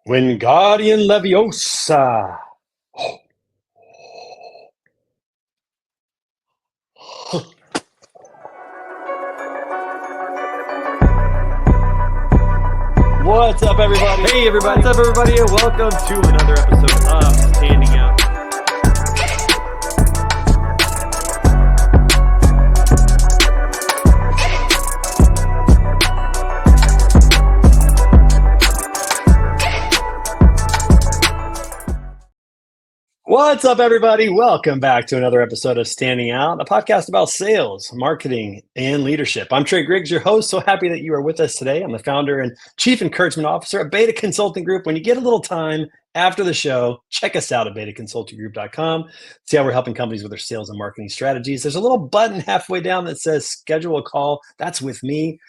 Wingardium Leviosa. What's up, everybody? Hey, everybody. What's up, everybody? And welcome to another episode of Standing Out. What's up, everybody? Welcome back to another episode of Standing Out, a podcast about sales, marketing, and leadership. I'm Trey Griggs, your host. So happy that you are with us today. I'm the founder and chief encouragement officer at Beta Consulting Group. When you get a little time after the show, check us out at betaconsultinggroup.com. See how we're helping companies with their sales and marketing strategies. There's a little button halfway down that says schedule a call. That's with me.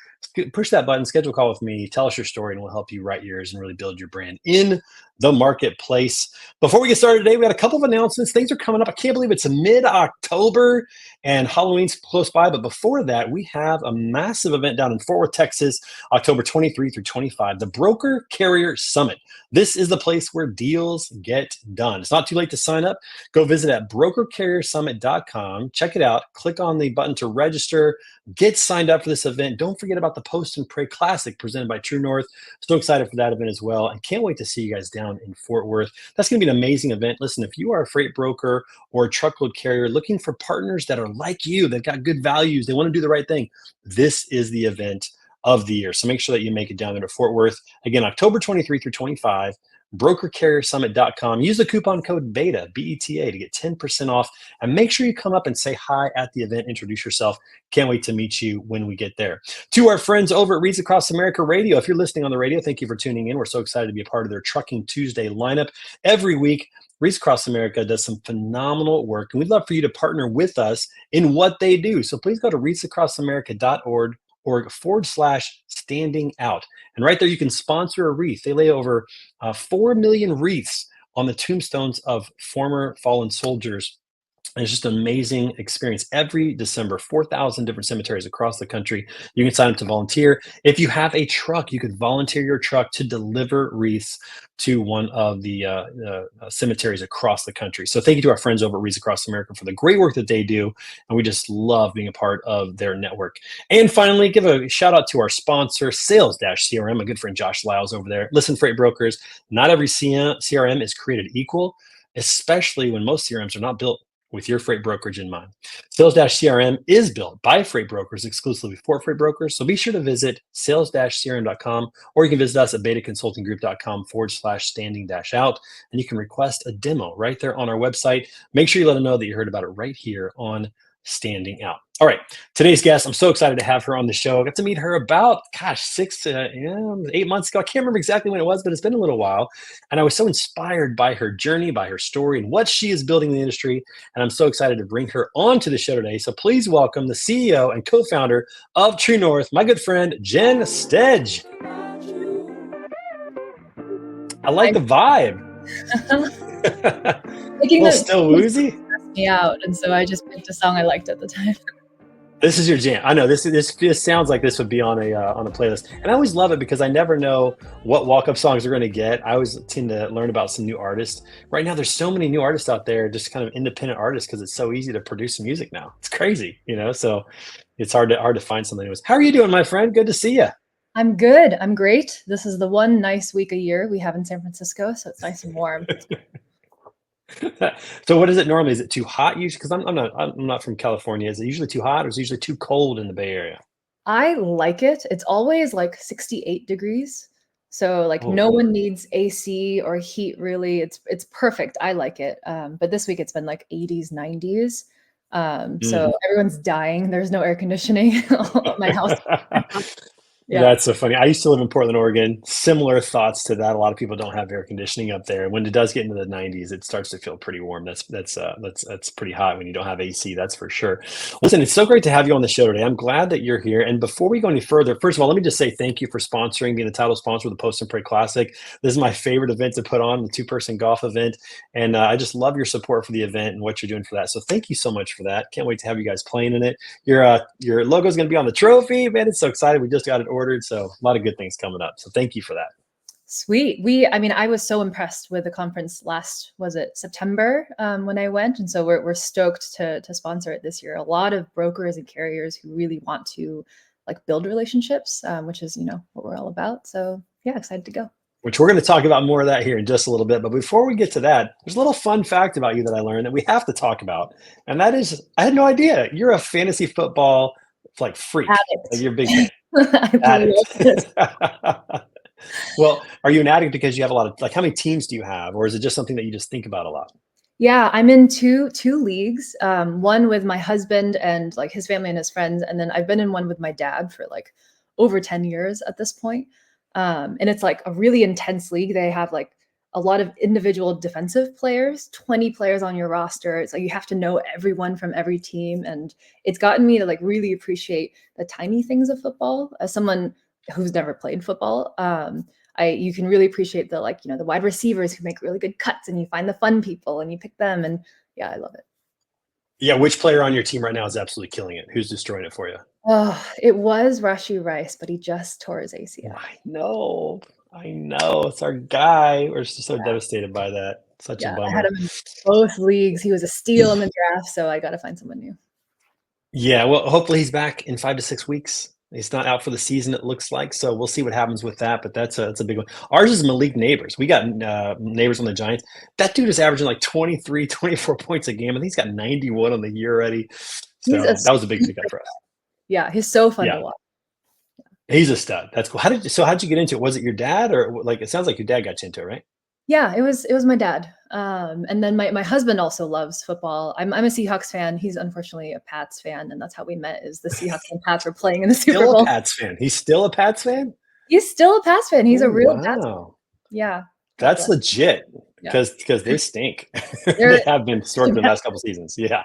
Push that button, schedule a call with me, tell us your story, and we'll help you write yours and really build your brand in the marketplace. Before we get started today, we got a couple of announcements. Things are coming up. I can't believe it's mid-October and Halloween's close by. But before that, we have a massive event down in Fort Worth, Texas, October 23 through 25, the Broker Carrier Summit. This is the place where deals get done. It's not too late to sign up. Go visit at brokercarriersummit.com. Check it out. Click on the button to register. Get signed up for this event. Don't forget about the Post and Pray Classic presented by TrueNorth. So excited for that event as well. And can't wait to see you guys down in Fort Worth. That's going to be an amazing event. Listen, if you are a freight broker or a truckload carrier looking for partners that are like you, that got good values, they want to do the right thing, this is the event of the year. So make sure that you make it down there to Fort Worth. Again, October 23 through 25. brokercarriersummit.com. Use the coupon code BETA, B-E-T-A, to get 10% off. And make sure you come up and say hi at the event. Introduce yourself. Can't wait to meet you when we get there. To our friends over at Reads Across America Radio, if you're listening on the radio, thank you for tuning in. We're so excited to be a part of their Trucking Tuesday lineup. Every week, Reads Across America does some phenomenal work, and we'd love for you to partner with us in what they do. So please go to readsacrossamerica.org/standing out. And right there, you can sponsor a wreath. They lay over 4 million wreaths on the tombstones of former fallen soldiers. And it's just an amazing experience. Every December, 4,000 different cemeteries across the country. You can sign up to volunteer. If you have a truck, you could volunteer your truck to deliver wreaths to one of the cemeteries across the country. So thank you to our friends over at Wreaths Across America for the great work that they do. And we just love being a part of their network. And finally, give a shout out to our sponsor, Sales-CRM, my good friend Josh Lyles over there. Listen, freight brokers, not every CRM is created equal, especially when most CRMs are not built with your freight brokerage in mind. Sales-CRM is built by freight brokers exclusively for freight brokers. So be sure to visit sales-crm.com, or you can visit us at betaconsultinggroup.com/standing-out, and you can request a demo right there on our website. Make sure you let them know that you heard about it right here on Standing Out. All right, today's guest, I'm so excited to have her on the show. I got to meet her about, 8 months ago. I can't remember exactly when it was, but it's been a little while. And I was so inspired by her journey, by her story, and what she is building in the industry. And I'm so excited to bring her onto the show today. So please welcome the CEO and co-founder of TrueNorth, my good friend, Jin Stedge. I like the vibe. Making little still woozy. Me out, and so I just picked a song I liked at the time. This is your jam. I know this just sounds like this would be on a playlist, and I always love it because I never know what walk-up songs we're going to get. I always tend to learn about some new artists. Right now, there's so many new artists out there, just kind of independent artists, because it's so easy to produce some music now. It's crazy, so it's hard to find something. Anyways, how are you doing, my friend? Good to see you. I'm good. I'm great. This is the one nice week a year we have in San Francisco, so it's nice and warm. So what is it normally? Is it too hot usually? Because I'm not from California. Is it usually too hot, or is it usually too cold in the Bay Area? I like it. It's always like 68 degrees. So no one needs AC or heat really. It's perfect. I like it. But this week it's been like 80s, 90s. So everyone's dying. There's no air conditioning at my house. Yeah. That's so funny. I used to live in Portland, Oregon. Similar thoughts to that. A lot of people don't have air conditioning up there. When it does get into the 90s, it starts to feel pretty warm. That's pretty hot when you don't have AC. That's for sure. Listen, it's so great to have you on the show today. I'm glad that you're here. And before we go any further, first of all, let me just say thank you for sponsoring, being the title sponsor of the Post and Pray Classic. This is my favorite event to put on, the 2-person golf event. And I just love your support for the event and what you're doing for that. So thank you so much for that. Can't wait to have you guys playing in it. Your logo is going to be on the trophy, man. It's so excited. We just got it ordered. So a lot of good things coming up. So thank you for that. Sweet. I mean, I was so impressed with the conference was it September when I went? And so we're stoked to sponsor it this year. A lot of brokers and carriers who really want to like build relationships, which is, what we're all about. So yeah, excited to go. Which we're going to talk about more of that here in just a little bit. But before we get to that, there's a little fun fact about you that I learned that we have to talk about. And that is, I had no idea. You're a fantasy football like freak. Like Addict. you're a big fan. I love it. Addict. Well, are you an addict because you have a lot of, like, how many teams do you have? Or is it just something that you just think about a lot? Yeah, I'm in two leagues. One with my husband and like his family and his friends, and then I've been in one with my dad for like over 10 years at this point. And it's like a really intense league. They have like a lot of individual defensive players, 20 players on your roster. It's like you have to know everyone from every team, and it's gotten me to like really appreciate the tiny things of football as someone who's never played football. You can really appreciate the the wide receivers who make really good cuts, and you find the fun people and you pick them, and yeah, I love it. Yeah, which player on your team right now is absolutely killing it? Who's destroying it for you? Oh, it was Rashi Rice, but he just tore his ACL. I know. It's our guy. We're just so devastated by that. Such a Yeah, I had bummer. him in both leagues. He was a steal in the draft, so I got to find someone new. Yeah, well, hopefully he's back in 5 to 6 weeks. He's not out for the season, it looks like. So we'll see what happens with that. But that's a big one. Ours is Malik Neighbors. We got Neighbors on the Giants. That dude is averaging like 23, 24 points a game. I think he's got 91 on the year already. He's So that was a big pickup for us. Yeah, he's so fun to Yeah, watch. he's a stud. That's cool. How'd you get into it? Was it your dad, or like it sounds like your dad got you into it, right? Yeah, it was my dad. And then my husband also loves football. I'm a Seahawks fan. He's unfortunately a Pats fan, and that's how we met. Is the Seahawks and Pats were playing in the Super Still a Bowl. Pats fan. He's still a Pats fan? He's still a Pats fan. He's Oh, a real Pats fan. wow. Yeah, God That's bless. legit Yeah, because they stink. they're They have been historically the last couple seasons. Yeah.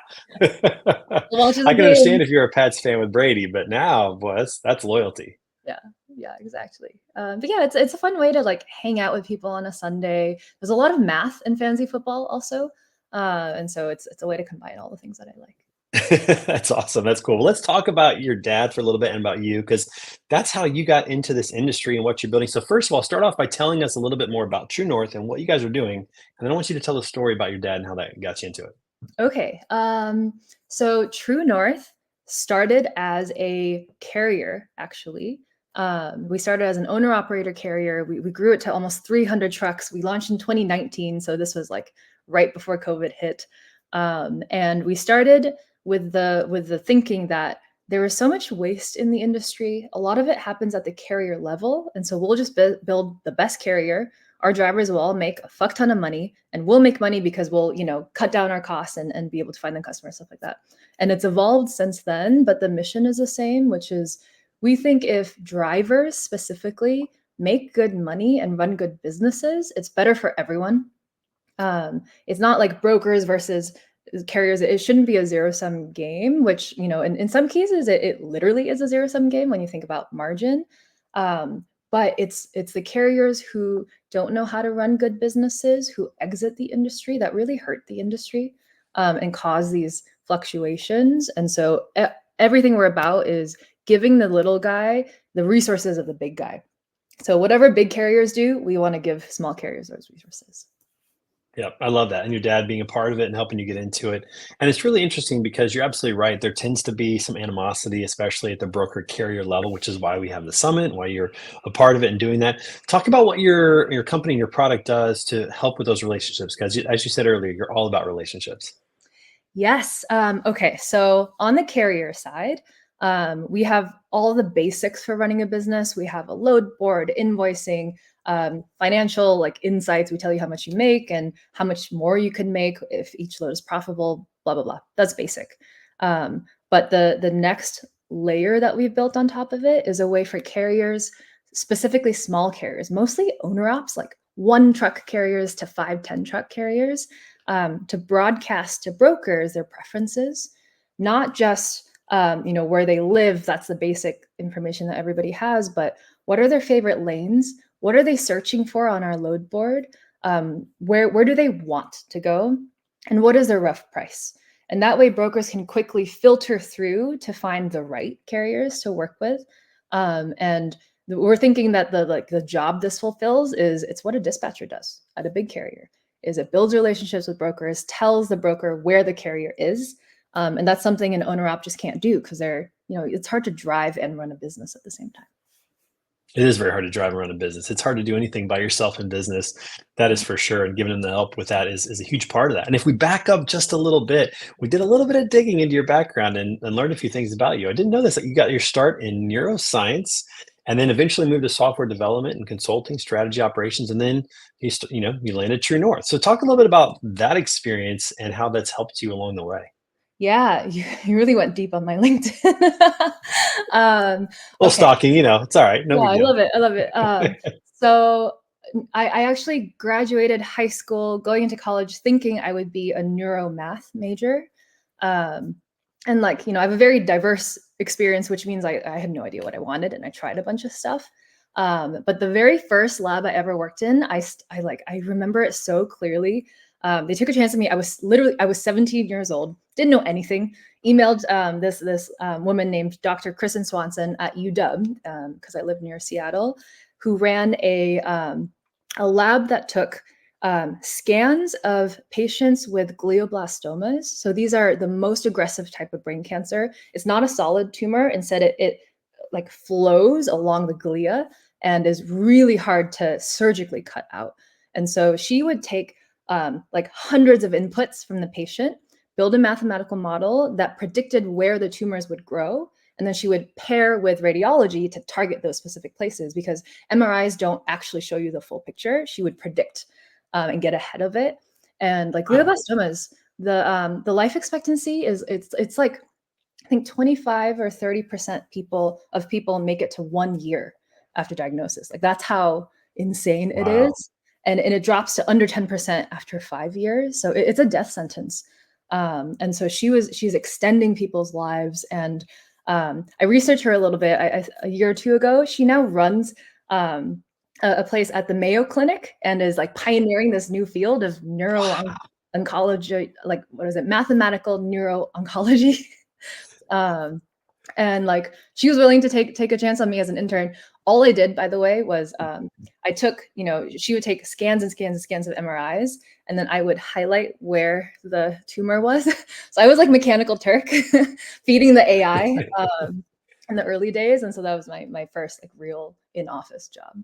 watches I the can game. understand if you're a Pats fan with Brady, but now, boy, that's loyalty. Yeah, yeah, exactly. But yeah, it's a fun way to like hang out with people on a Sunday. There's a lot of math in fantasy football also, and so it's a way to combine all the things that I like. That's awesome. That's cool. Well, let's talk about your dad for a little bit and about you, because that's how you got into this industry and what you're building. So first of all, start off by telling us a little bit more about TrueNorth and what you guys are doing. And then I want you to tell the story about your dad and how that got you into it. Okay. So TrueNorth started as a carrier, actually. We started as an owner operator carrier. We grew it to almost 300 trucks. We launched in 2019. So this was like right before COVID hit. And we started with the thinking that there was so much waste in the industry. A lot of it happens at the carrier level. And so we'll just build the best carrier. Our drivers will all make a fuck ton of money, and we'll make money because we'll, cut down our costs and be able to find the customer, stuff like that. And it's evolved since then, but the mission is the same, which is we think if drivers specifically make good money and run good businesses, it's better for everyone. It's not like brokers versus carriers. It shouldn't be a zero-sum game, which, in some cases, it literally is a zero-sum game when you think about margin. But it's the carriers who don't know how to run good businesses, who exit the industry, that really hurt the industry and cause these fluctuations. And so everything we're about is giving the little guy the resources of the big guy. So whatever big carriers do, we want to give small carriers those resources. Yeah, I love that. And your dad being a part of it and helping you get into it. And it's really interesting because you're absolutely right. There tends to be some animosity, especially at the broker carrier level, which is why we have the summit, why you're a part of it and doing that. Talk about what your company and your product does to help with those relationships. Because as you said earlier, you're all about relationships. Yes. Okay. So on the carrier side, we have all the basics for running a business. We have a load board, invoicing, financial like insights. We tell you how much you make and how much more you can make if each load is profitable, blah, blah, blah. That's basic. But the next layer that we've built on top of it is a way for carriers, specifically small carriers, mostly owner ops, like 1 truck carriers to 5-10 truck carriers, to broadcast to brokers their preferences, not just where they live. That's the basic information that everybody has, but what are their favorite lanes? What are they searching for on our load board? Where do they want to go? And what is their rough price? And that way brokers can quickly filter through to find the right carriers to work with. And we're thinking that the job this fulfills is it's what a dispatcher does at a big carrier. Is it builds relationships with brokers, tells the broker where the carrier is, and that's something an owner op just can't do because it's hard to drive and run a business at the same time. It is very hard to drive around a business. It's hard to do anything by yourself in business. That is for sure. And giving them the help with that is a huge part of that. And if we back up just a little bit, we did a little bit of digging into your background and learned a few things about you. I didn't know this, that you got your start in neuroscience and then eventually moved to software development and consulting, strategy operations, and then you landed TrueNorth. So talk a little bit about that experience and how that's helped you along the way. Yeah, you really went deep on my LinkedIn. Little Okay. stalking, it's all right. No Yeah, big I deal. love it. I love it. So I actually graduated high school, going into college, thinking I would be a neuro math major. Um, and I have a very diverse experience, which means I had no idea what I wanted, and I tried a bunch of stuff. But the very first lab I ever worked in, I remember it so clearly. They took a chance on me. I was 17 years old, didn't know anything. Emailed this woman named Dr. Kristen Swanson at UW because I live near Seattle, who ran a lab that took scans of patients with glioblastomas. So these are the most aggressive type of brain cancer. It's not a solid tumor. Instead, it like flows along the glia and is really hard to surgically cut out. And so she would take like hundreds of inputs from the patient, build a mathematical model that predicted where the tumors would grow. And then she would pair with radiology to target those specific places because MRIs don't actually show you the full picture. She would predict and get ahead of it. And like glioblastomas, the life expectancy it's like I think 25 or 30% of people make it to 1 year after diagnosis. Like that's how insane it is. And it drops to under 10% after 5 years. So it's a death sentence. And so she's extending people's lives. And I researched her a little bit a year or two ago. She now runs a place at the Mayo Clinic and is like pioneering this new field of oncology, like what is it, mathematical neuro-oncology. And like she was willing to take a chance on me as an intern. All I did, by the way, was I took, she would take scans and scans and scans of MRIs, and then I would highlight where the tumor was. So I was like Mechanical Turk, feeding the AI in the early days, and so that was my first like real in-office job.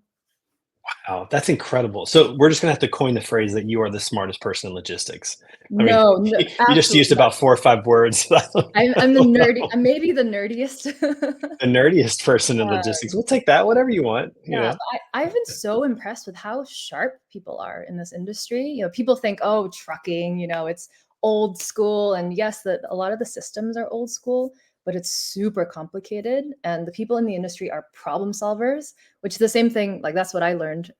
Wow, that's incredible. So we're just gonna have to coin the phrase that you are the smartest person in logistics. I mean, No, you just used about 4 or 5 words. I'm the nerdy. I'm maybe the nerdiest. The nerdiest person in logistics. We'll take that, whatever you want. Yeah, I've been so impressed with how sharp people are in this industry. People think, oh, trucking, it's old school. And yes, that a lot of the systems are old school, but it's super complicated. And the people in the industry are problem solvers, which is the same thing. Like that's what I learned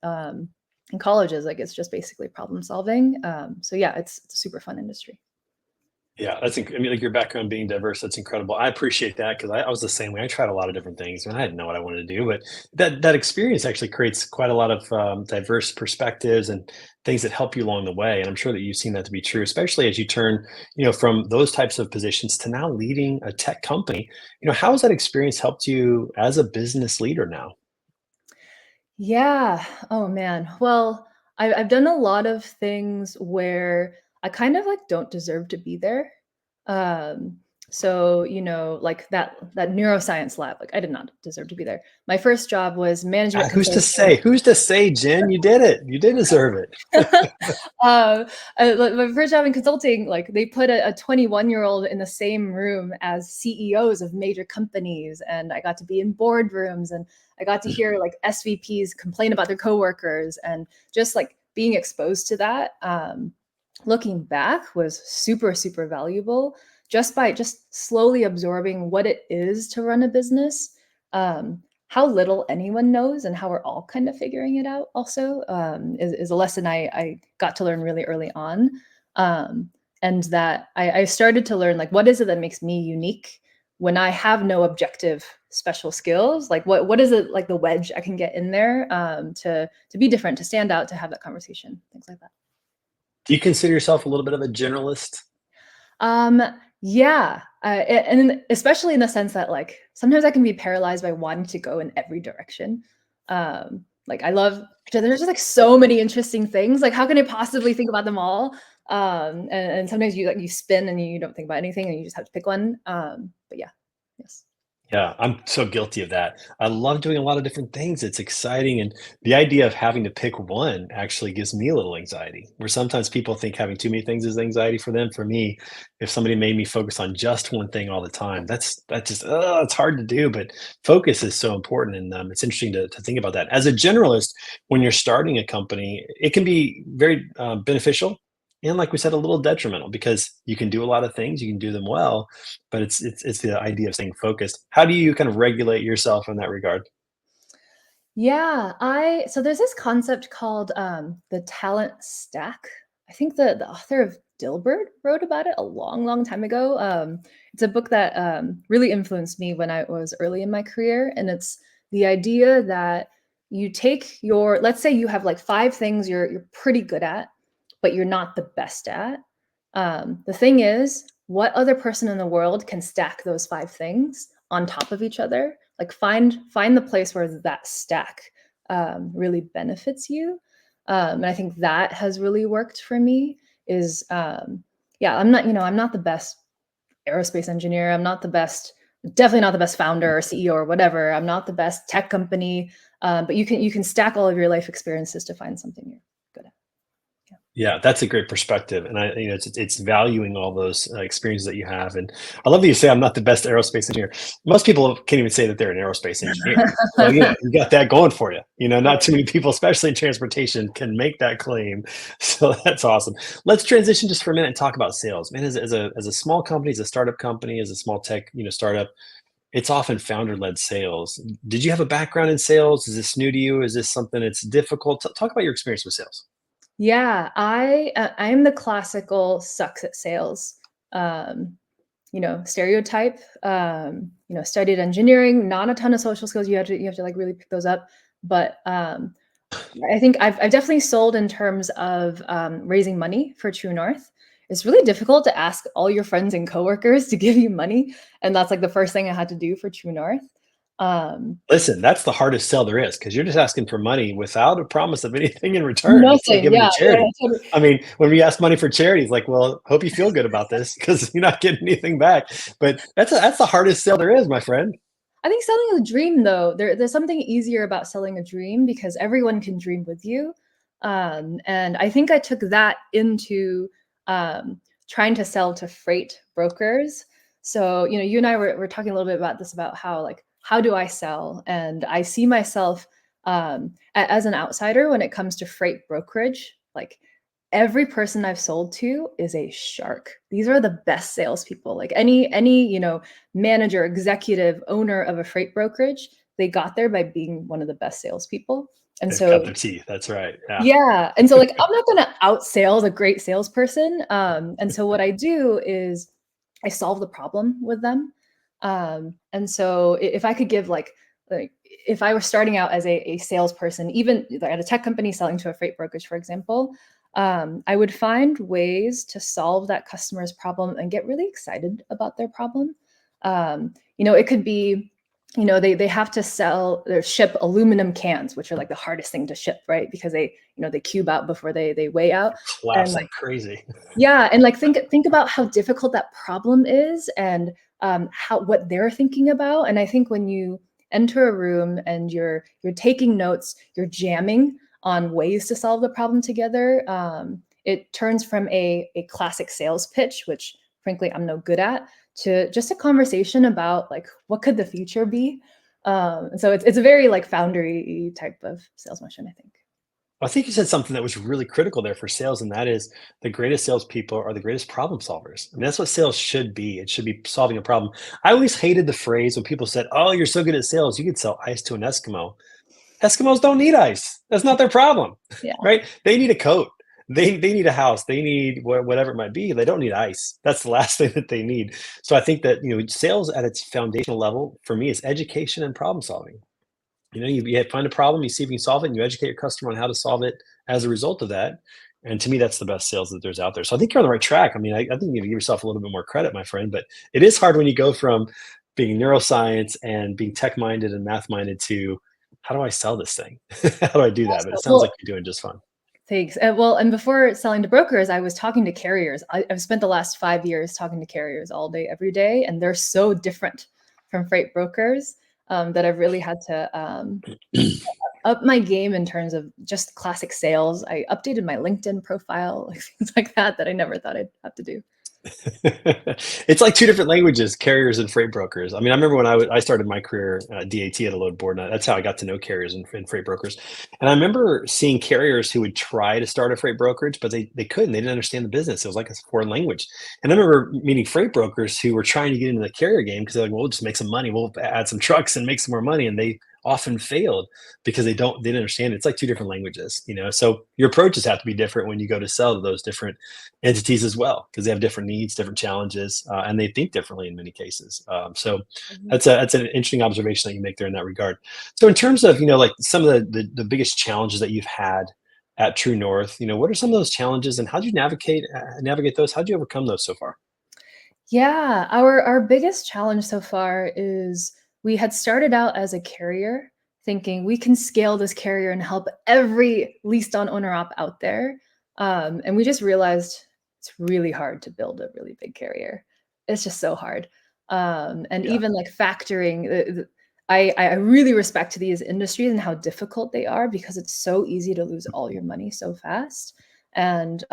in college is like, it's just basically problem solving. So yeah, it's a super fun industry. Yeah, I mean, like your background being diverse, that's incredible. I appreciate that because I was the same way. I tried a lot of different things and I didn't know what I wanted to do, but that experience actually creates quite a lot of diverse perspectives and things that help you along the way. And I'm sure that you've seen that to be true, especially as you turn, from those types of positions to now leading a tech company. How has that experience helped you as a business leader now? Yeah. Oh man. Well, I've done a lot of things where I kind of like don't deserve to be there. Um, so like that neuroscience lab, like I did not deserve to be there. My first job was management Who's to consulting. say? Who's to say, Jen? You did it. You did deserve it. My first job in consulting, like they put a 21-year-old in the same room as CEOs of major companies, and I got to be in boardrooms, and I got to hear like SVPs complain about their coworkers, and just like being exposed to that. Looking back was super, super valuable just by just slowly absorbing what it is to run a business. How little anyone knows and how we're all kind of figuring it out also is a lesson I got to learn really early on. And that I started to learn like, what is it that makes me unique when I have no objective special skills? Like what is it like the wedge I can get in there to be different, to stand out, to have that conversation, things like that. Do you consider yourself a little bit of a generalist? Yeah, and especially in the sense that like sometimes I can be paralyzed by wanting to go in every direction. Like I love, there's just like so many interesting things. Like how can I possibly think about them all? And sometimes you spin and you don't think about anything and you just have to pick one. But yeah, yes. Yeah, I'm so guilty of that. I love doing a lot of different things. It's exciting. And the idea of having to pick one actually gives me a little anxiety, where sometimes people think having too many things is anxiety for them. For me, if somebody made me focus on just one thing all the time, that just, it's hard to do. But focus is so important. And it's interesting to think about that. As a generalist, when you're starting a company, it can be very beneficial. And like we said, a little detrimental because you can do a lot of things, you can do them well, but it's the idea of staying focused. How do you kind of regulate yourself in that regard? Yeah, I so there's this concept called the talent stack. I think the author of Dilbert wrote about it a long, long time ago. It's a book that really influenced me when I was early in my career, and it's the idea that you take your, let's say you have like five things you're pretty good at, but you're not the best at. The thing is, what other person in the world can stack those five things on top of each other? Like find the place where that stack really benefits you. And I think that has really worked for me. Is yeah, I'm not the best aerospace engineer. I'm not the best, definitely not the best founder or CEO or whatever. I'm not the best tech company. But you can stack all of your life experiences to find something you're good at. Yeah. Yeah, that's a great perspective, and it's valuing all those experiences that you have. And I love that you say I'm not the best aerospace engineer. Most people can't even say that they're an aerospace engineer. So you got that going for you. Not too many people, especially in transportation, can make that claim. So that's awesome. Let's transition just for a minute and talk about sales, man. As a small company, as a startup company, as a small tech startup, it's often founder-led sales. Did you have a background in sales? Is this new to you? Is this something that's difficult? Talk about your experience with sales. Yeah, I'm the classical sucks at sales, stereotype. Studied engineering, not a ton of social skills. You have to like really pick those up. But I think I've definitely sold in terms of raising money for TrueNorth. It's really difficult to ask all your friends and coworkers to give you money, and that's like the first thing I had to do for TrueNorth. Um, Listen, that's the hardest sell there is because you're just asking for money without a promise of anything in return. It's like Nothing. giving to Yeah, yeah, charity. totally. I mean, when we ask money for charity, it's like, well, hope you feel good about this because you're not getting anything back. But that's the hardest sell there is, my friend. I think selling a dream, though, there's something easier about selling a dream because everyone can dream with you. And I think I took that into trying to sell to freight brokers. So, you and I were talking a little bit about this, about how do I sell? And I see myself as an outsider when it comes to freight brokerage. Like every person I've sold to is a shark. These are the best salespeople. Like any manager, executive, owner of a freight brokerage, they got there by being one of the best salespeople. And They've cut so their teeth. That's right. Yeah. yeah, and so like I'm not gonna outsell a great salesperson. And so what I do is I solve the problem with them. And so if I could give like if I were starting out as a salesperson, even like at a tech company selling to a freight brokerage, for example, I would find ways to solve that customer's problem and get really excited about their problem. It could be, they have to sell or ship aluminum cans, which are like the hardest thing to ship, right? Because they cube out before they weigh out. And Collapse like, like crazy. yeah, and like think about how difficult that problem is, and how what they're thinking about. And I think when you enter a room and you're taking notes, you're jamming on ways to solve the problem together. It turns from a classic sales pitch, which frankly I'm no good at, to just a conversation about like what could the future be. And so it's a very like foundery type of sales motion, I think. I think you said something that was really critical there for sales, and that is the greatest salespeople are the greatest problem solvers. I mean, that's what sales should be. It should be solving a problem. I always hated the phrase when people said, "Oh, you're so good at sales, you could sell ice to an Eskimo." Eskimos don't need ice. That's not their problem, Yeah. right? They need a coat. They need a house. They need whatever it might be. They don't need ice. That's the last thing that they need. So I think that sales at its foundational level for me is education and problem solving. You find a problem, you see if you can solve it, and you educate your customer on how to solve it as a result of that. And to me, that's the best sales that there's out there. So I think you're on the right track. I mean, I think you give yourself a little bit more credit, my friend. But it is hard when you go from being neuroscience and being tech minded and math minded to how do I sell this thing? How do I do that? But it sounds Well, like you're doing just fine. thanks. Well, and before selling to brokers, I was talking to carriers. I've spent the last 5 years talking to carriers all day, every day, and they're so different from freight brokers that I've really had to up my game in terms of just classic sales. I updated my LinkedIn profile, like things like that, that I never thought I'd have to do. It's like two different languages, carriers and freight brokers. I mean, I remember when I started my career DAT at a load board, and that's how I got to know carriers and freight brokers. And I remember seeing carriers who would try to start a freight brokerage, but they couldn't. They didn't understand the business. It was like a foreign language. And I remember meeting freight brokers who were trying to get into the carrier game because they're like, well, we'll just make some money. We'll add some trucks and make some more money. And they often failed because they didn't understand it. It's like two different languages, you know. So your approaches have to be different when you go to sell to those different entities as well, because they have different needs, different challenges, and they think differently in many cases. So Mhm. that's an interesting observation that you make there in that regard. So in terms of, you know, like some of the biggest challenges that you've had at True North, you know, what are some of those challenges, and how do you navigate those? How do you overcome those so far? Yeah, our biggest challenge so far is we had started out as a carrier thinking we can scale this carrier and help every leased on owner op out there. And we just realized it's really hard to build a really big carrier. It's just so hard. And Yeah. even like factoring, I really respect these industries and how difficult they are because it's so easy to lose all your money so fast. And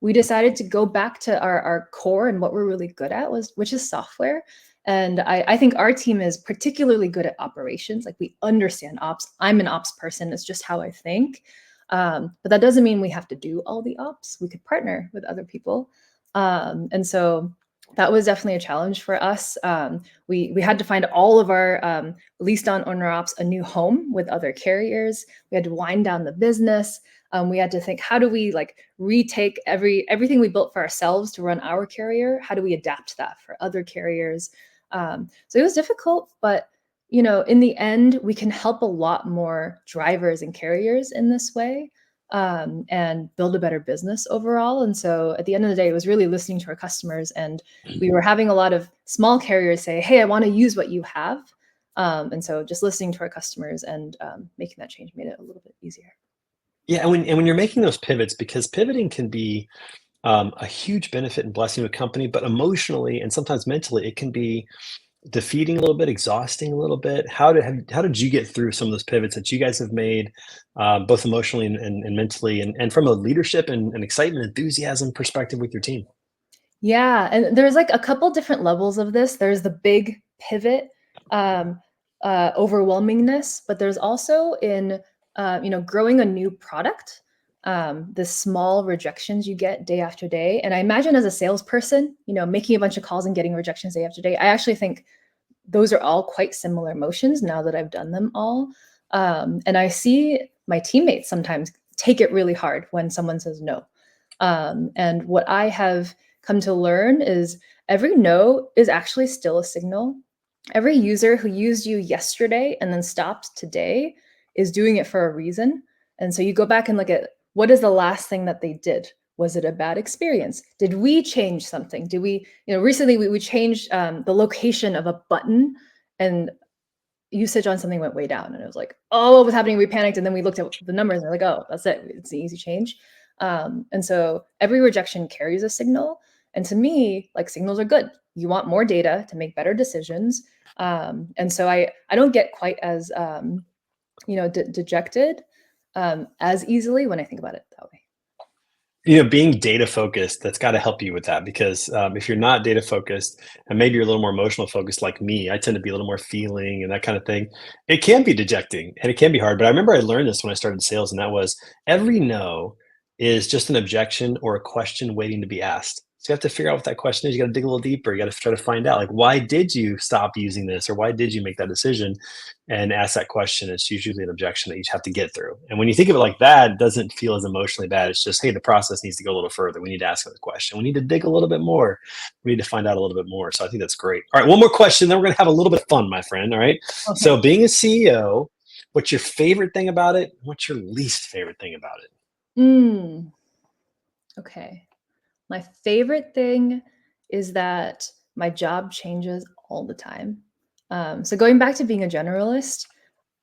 we decided to go back to our core and what we're really good at, which is software. And I think our team is particularly good at operations. Like we understand ops. I'm an ops person. It's just how I think. But that doesn't mean we have to do all the ops. We could partner with other people. And so that was definitely a challenge for us. We had to find all of our leased on owner ops a new home with other carriers. We had to wind down the business. We had to think, how do we like retake everything we built for ourselves to run our carrier? How do we adapt that for other carriers? So it was difficult, but you know, in the end, we can help a lot more drivers and carriers in this way, and build a better business overall. And so at the end of the day, it was really listening to our customers, and we were having a lot of small carriers say, "Hey, I want to use what you have." And so just listening to our customers and making that change made it a little bit easier. Yeah, and when you're making those pivots, because pivoting can be a huge benefit and blessing to a company, but emotionally and sometimes mentally, it can be defeating a little bit, exhausting a little bit. How did you get through some of those pivots that you guys have made, both emotionally and mentally, and from a leadership and excitement, enthusiasm perspective with your team? Yeah, and there's like a couple different levels of this. There's the big pivot, um, overwhelmingness, but there's also in you know, growing a new product, the small rejections you get day after day. And I imagine as a salesperson, you know, making a bunch of calls and getting rejections day after day, I actually think those are all quite similar emotions now that I've done them all. And I see my teammates sometimes take it really hard when someone says no. And what I have come to learn is every no is actually still a signal. Every user who used you yesterday and then stopped today is doing it for a reason. And so you go back and look at what is the last thing that they did? Was it a bad experience? Did we change something? Did we, you know, recently we changed the location of a button, and usage on something went way down, and it was like, oh, what was happening? We panicked, and then we looked at the numbers and we're like, oh, that's it. It's an easy change. And so every rejection carries a signal. And to me, like signals are good. You want more data to make better decisions. And so I don't get quite as you know, dejected as easily when I think about it that way. You know, being data focused, that's got to help you with that, because if you're not data focused and maybe you're a little more emotional focused like me, I tend to be a little more feeling and that kind of thing. It can be dejecting and it can be hard. But I remember I learned this when I started sales, and that was every no is just an objection or a question waiting to be asked. So you have to figure out what that question is. You got to dig a little deeper. You got to try to find out, like, why did you stop using this, or why did you make that decision? And ask that question. It's usually an objection that you have to get through. And when you think of it like that, it doesn't feel as emotionally bad. It's just, hey, the process needs to go a little further. We need to ask another question. We need to dig a little bit more. We need to find out a little bit more. So I think that's great. All right, one more question, then we're going to have a little bit of fun, my friend. All right. Okay. So being a CEO, what's your favorite thing about it? What's your least favorite thing about it? Mm, okay. My favorite thing is that my job changes all the time. So going back to being a generalist,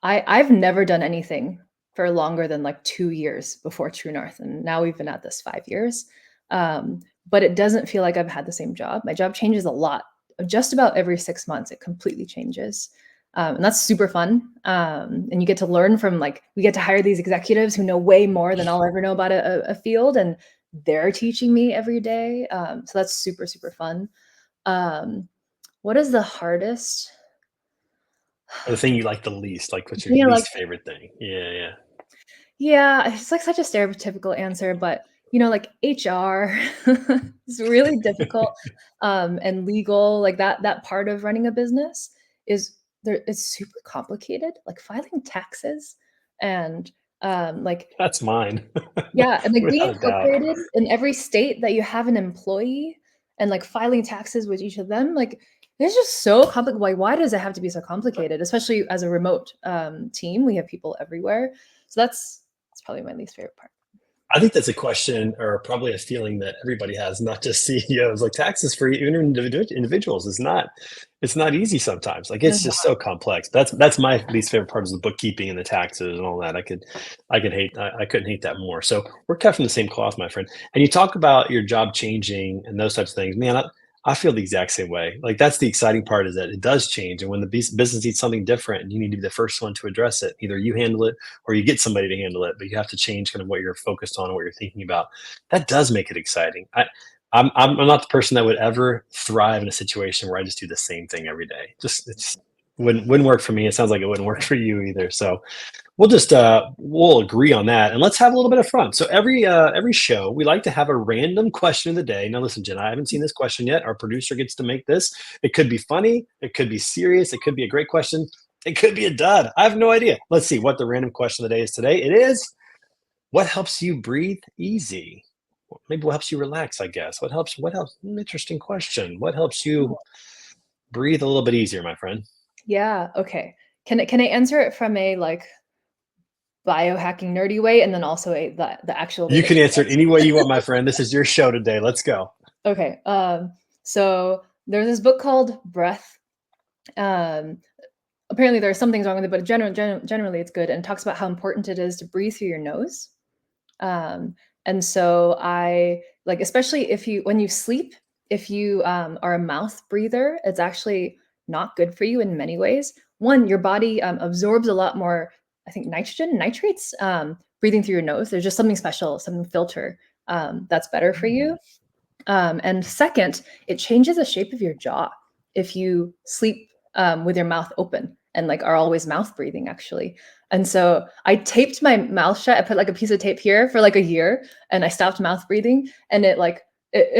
I've never done anything for longer than like 2 years before TrueNorth, and now we've been at this 5 years. But it doesn't feel like I've had the same job. My job changes a lot. Just about every 6 months, it completely changes. And that's super fun. And you get to learn from like, we get to hire these executives who know way more than I'll ever know about a field, and they're teaching me every day. So that's super, super fun. What is the hardest? Or the thing you like the least? Like, what's your Yeah, like least favorite thing? Yeah, yeah. yeah, it's like such a stereotypical answer, but like HR is really difficult, and legal, like that part of running a business is there. It's super complicated, like filing taxes and like That's mine, yeah, and like being without a doubt. incorporated in every state that you have an employee and like filing taxes with each of them, like it's just so complicated. Why does it have to be so complicated? Especially as a remote team, we have people everywhere. So that's probably my least favorite part. I think that's a question or probably a feeling that everybody has, not just CEOs. Like taxes for even individuals is not, it's not easy sometimes. Like it's just so complex. That's my least favorite part is the bookkeeping and the taxes and all that. I couldn't hate that more. So we're cut from the same cloth, my friend. And you talk about your job changing and those types of things. Man, I feel the exact same way. Like that's the exciting part is that it does change. And when the business needs something different, and you need to be the first one to address it, either you handle it or you get somebody to handle it, but you have to change kind of what you're focused on and what you're thinking about. That does make it exciting. I'm not the person that would ever thrive in a situation where I just do the same thing every day. Just it's wouldn't work for me. It sounds like it wouldn't work for you either. So we'll agree on that, and let's have a little bit of fun. So every show we like to have a random question of the day. Now listen, Jen, I haven't seen this question yet. Our producer gets to make this. It could be funny, it could be serious, it could be a great question, it could be a dud. I have no idea. Let's see what the random question of the day is today. It is, what helps you breathe easy? Maybe what helps you relax, I guess. What helps? Interesting question. What helps you breathe a little bit easier, my friend? Yeah, okay. Can I answer it from a like biohacking nerdy way, and then also the actual way You that can answer it any way you want, my friend. This is your show today. Let's go. okay. So there's this book called Breath. Um, Apparently there are some things wrong with it, but generally it's good, and it talks about how important it is to breathe through your nose. And so I like, especially if you when you sleep, if you are a mouth breather, it's actually not good for you in many ways. One, your body absorbs a lot more, I think, nitrogen, nitrates, breathing through your nose. There's just something special, some filter that's better for you. And second, it changes the shape of your jaw if you sleep with your mouth open and like are always mouth breathing actually. And so I taped my mouth shut. I put like a piece of tape here for like a year, and I stopped mouth breathing, and it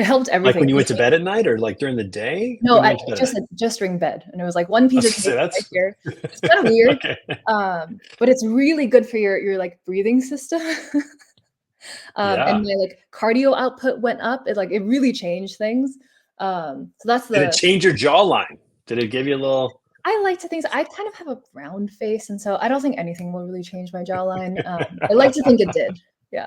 helped Like everything. when you went to bed at night, or like during the day No, when you went to bed at night? just during bed, and it was like one I piece was of gonna say tape right that's here. It's kind of weird, okay. but it's really good for your like breathing system. And Yeah. my like cardio output went up. It really changed things. So that's Did it the change your jawline? Did it give you a little? I like to think so. I kind of have a round face, and so I don't think anything will really change my jawline. I like to think it did. Yeah.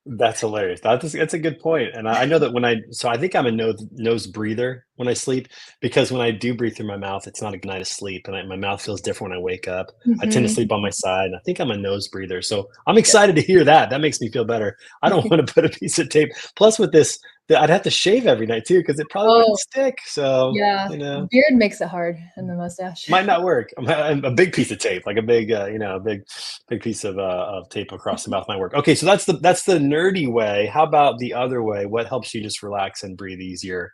That's hilarious. That's a good point. And I know that so I think I'm a nose breather when I sleep, because when I do breathe through my mouth, it's not a good night of sleep, and my mouth feels different when I wake up. I tend to Mhm. sleep on my side, and I think I'm a nose breather. So I'm excited to hear that. That makes me feel better. I don't want to put a piece of tape. Plus, with this, I'd have to shave every night too, because it probably wouldn't Oh, stick. So yeah. Beard makes it hard, and the mustache. might not work. A big piece of tape, like a big, a big piece of tape across the mouth might work. Okay, so that's the nerdy way. How about the other way? What helps you just relax and breathe easier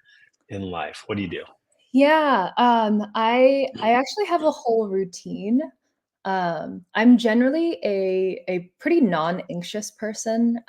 in life? What do you do? Yeah, I actually have a whole routine. I'm generally a pretty non-anxious person,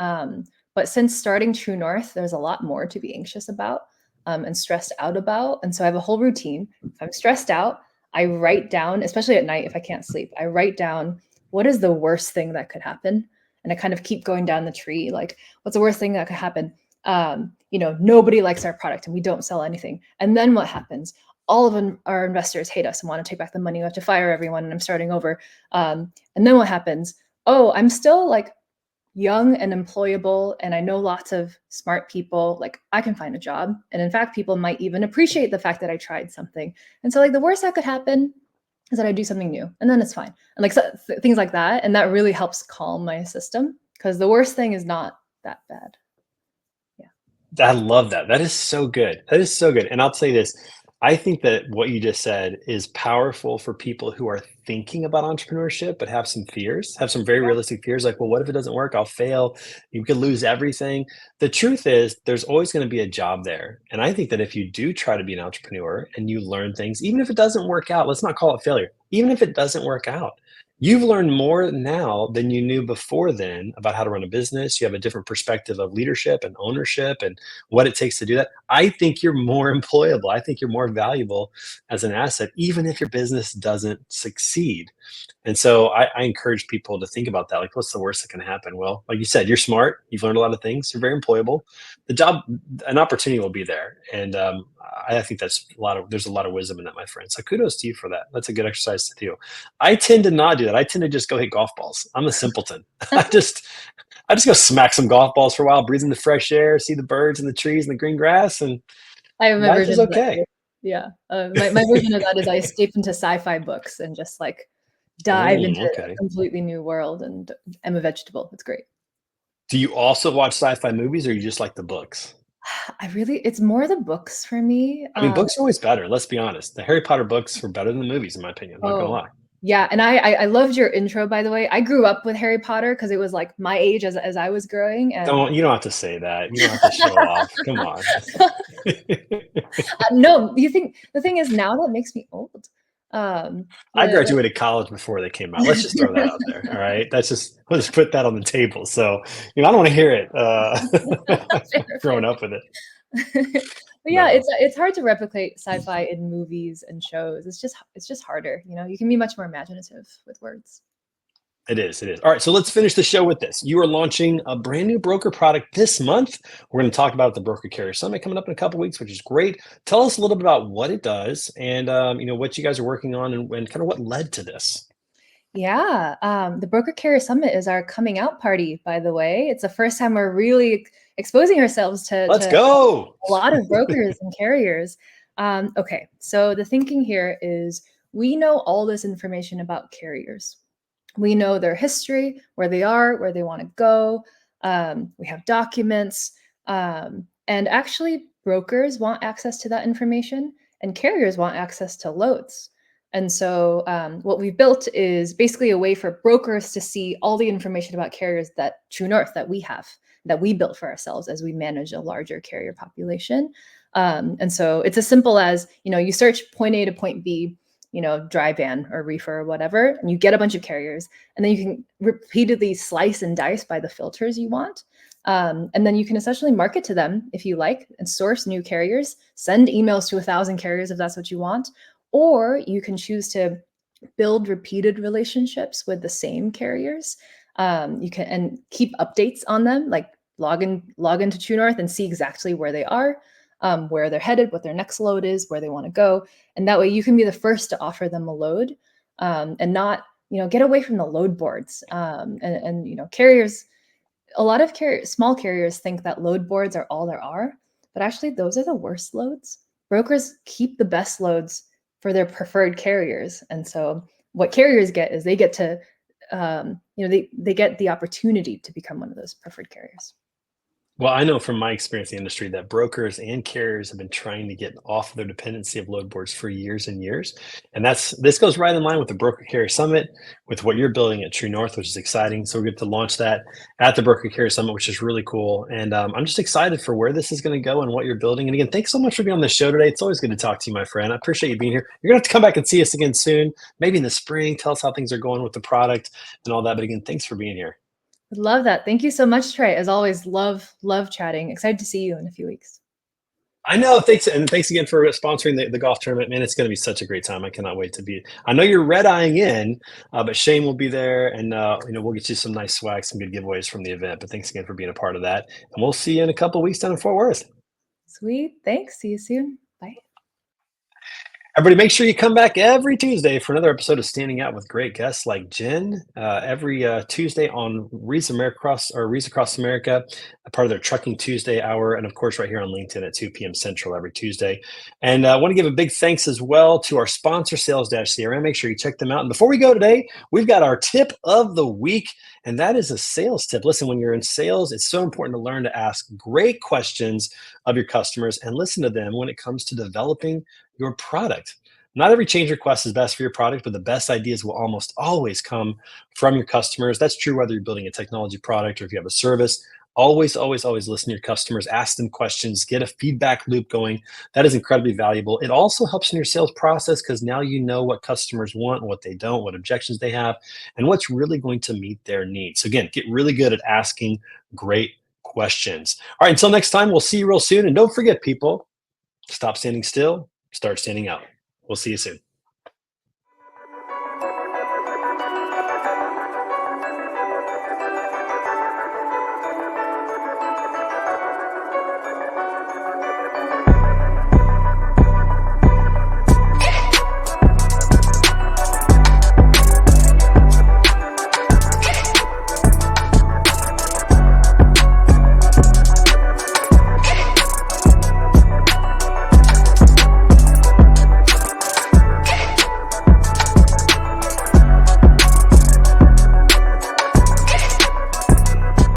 but since starting TrueNorth, there's a lot more to be anxious about and stressed out about, and so I have a whole routine. If I'm stressed out, I write down, especially at night if I can't sleep, I write down what is the worst thing that could happen, and I kind of keep going down the tree, like what's the worst thing that could happen? Nobody likes our product and we don't sell anything, and then what happens? All of our investors hate us and want to take back the money. We have to fire everyone, and I'm starting over. And then what happens? Oh, I'm still like young and employable, and I know lots of smart people. Like I can find a job, and in fact, people might even appreciate the fact that I tried something. And so, like the worst that could happen is that I do something new, and then it's fine. And like things like that, and that really helps calm my system, because the worst thing is not that bad. I love that. That is so good. That is so good. And I'll say this, I think that what you just said is powerful for people who are thinking about entrepreneurship, but have some fears, have some very Yeah. realistic fears like, well, what if it doesn't work? I'll fail. You could lose everything. The truth is, there's always going to be a job there. And I think that if you do try to be an entrepreneur and you learn things, even if it doesn't work out, let's not call it failure, even if it doesn't work out, you've learned more now than you knew before then about how to run a business. You have a different perspective of leadership and ownership and what it takes to do that. I think you're more employable. I think you're more valuable as an asset, even if your business doesn't succeed. And so I encourage people to think about that. Like, what's the worst that can happen? Well, like you said, you're smart. You've learned a lot of things. You're very employable. The job, an opportunity will be there. And I think there's a lot of wisdom in that, my friend. So kudos to you for that. That's a good exercise to do. I tend to not do that. I tend to just go hit golf balls. I'm a simpleton. I just go smack some golf balls for a while, breathe in the fresh air, see the birds and the trees and the green grass, and I have my life is version of that okay. too. Yeah. My version of that is I escape into sci-fi books and just like dive into a Okay. completely new world, and I'm a vegetable. It's great. Do you also watch sci-fi movies, or you just like the books? It's more the books for me. I mean, books are always better. Let's be honest. The Harry Potter books were better than the movies, in my opinion. I'm not gonna Oh, lie. yeah, and I loved your intro, by the way. I grew up with Harry Potter because it was like my age as I was growing, and You don't have to say that. You don't have to show off. Come on. no, you think the thing is now that makes me old. I The graduated college before they came out. Let's just throw that out there. All right. Let's put that on the table. So, I don't want to hear it. fair, Growing fair. up with it. But yeah, No. it's hard to replicate sci-fi in movies and shows. It's just harder, you know. You can be much more imaginative with words. It is. It is. All right. So let's finish the show with this. You are launching a brand new broker product this month. We're going to talk about the Broker Carrier Summit coming up in a couple of weeks, which is great. Tell us a little bit about what it does and what you guys are working on and kind of what led to this. Yeah, the Broker Carrier Summit is our coming out party, by the way. It's the first time we're really exposing ourselves Let's to go. a lot of brokers and carriers. Okay, so the thinking here is we know all this information about carriers. We know their history, where they are, where they want to go. We have documents. And actually, brokers want access to that information, and carriers want access to loads. And so, what we've built is basically a way for brokers to see all the information about carriers that TrueNorth that we have, that we built for ourselves as we manage a larger carrier population. And so, it's as simple as you search point A to point B, dry van or reefer or whatever, and you get a bunch of carriers, and then you can repeatedly slice and dice by the filters you want. And then you can essentially market to them if you like and source new carriers, send emails to 1,000 carriers if that's what you want, or you can choose to build repeated relationships with the same carriers. You can and keep updates on them, like log into TrueNorth and see exactly where they are, where they're headed, what their next load is, where they want to go, and that way you can be the first to offer them a load, and not get away from the load boards. And carriers, a lot of small carriers think that load boards are all there are, but actually those are the worst loads. Brokers keep the best loads for their preferred carriers, and so what carriers get is they get to they get the opportunity to become one of those preferred carriers. Well, I know from my experience in the industry that brokers and carriers have been trying to get off their dependency of load boards for years and years. And this goes right in line with the Broker Carrier Summit, with what you're building at TrueNorth, which is exciting. So we get to launch that at the Broker Carrier Summit, which is really cool. And I'm just excited for where this is going to go and what you're building. And again, thanks so much for being on the show today. It's always good to talk to you, my friend. I appreciate you being here. You're going to have to come back and see us again soon, maybe in the spring. Tell us how things are going with the product and all that. But again, thanks for being here. Love that. Thank you so much, Trey. As always, love chatting. Excited to see you in a few weeks. I know. Thanks. And thanks again for sponsoring the golf tournament, man. It's going to be such a great time. I cannot wait to be. I know you're red eyeing in, but Shane will be there, and we'll get you some nice swag, some good giveaways from the event. But thanks again for being a part of that, and we'll see you in a couple of weeks down in Fort Worth. Sweet. Thanks. See you soon. Bye. Everybody, make sure you come back every Tuesday for another episode of Standing Out with great guests like Jen. Every Tuesday on Reads Across America, a part of their Trucking Tuesday hour, and of course, right here on LinkedIn at 2 p.m. Central every Tuesday. And I want to give a big thanks as well to our sponsor, Sales-CRM. Make sure you check them out. And before we go today, we've got our tip of the week, and that is a sales tip. Listen, when you're in sales, it's so important to learn to ask great questions of your customers and listen to them when it comes to developing your product. Not every change request is best for your product, but the best ideas will almost always come from your customers. That's true whether you're building a technology product or if you have a service. Always, always, always listen to your customers, ask them questions, get a feedback loop going. That is incredibly valuable. It also helps in your sales process because now you know what customers want, what they don't, what objections they have, and what's really going to meet their needs. So again, get really good at asking great questions. All right, until next time, we'll see you real soon. And don't forget, people, stop standing still, start standing out. We'll see you soon.